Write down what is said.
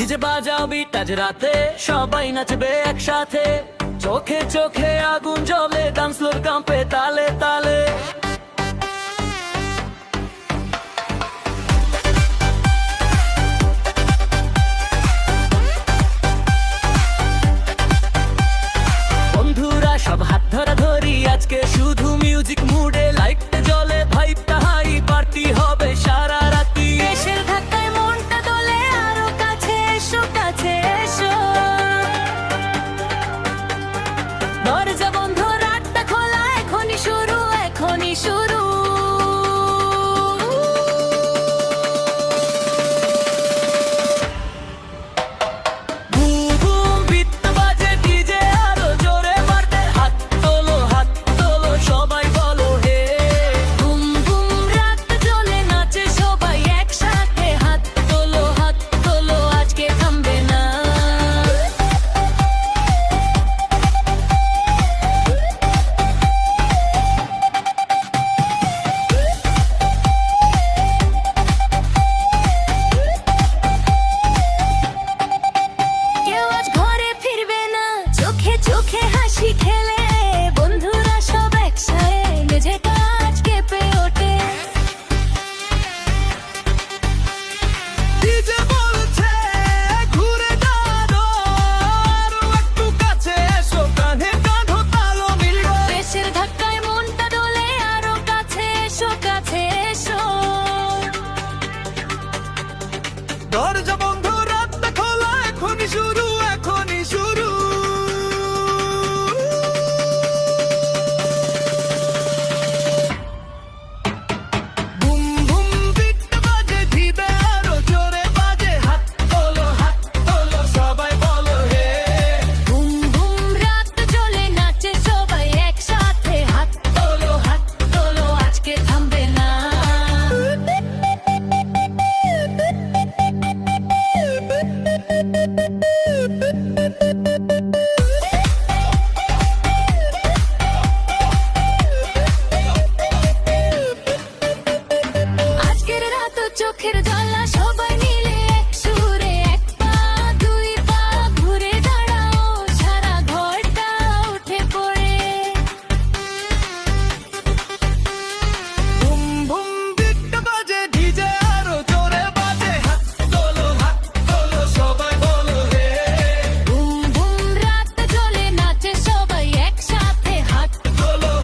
DJ বাজাও bit আজ রাতে, সবাই নাচবে একসাথে। চোখে চোখে আগুন জ্বলে, ডান্স ফ্লোর কাঁপে তালে তালে। বন্ধুরা সব হাত ধরা ধরি, আজকে শুধু মিউজিক মুডে। লাইটটা জ্বলে, ভাইবটা হাই, পার্টি হবে সারা রাতি। দেশের ধাক্কায় মনটা দোলে, আরো কাছে এসো, কাছে এসো। দরজা বন্ধ, রাতটা খোলা, এখনই শুরু, এখনই শুরু।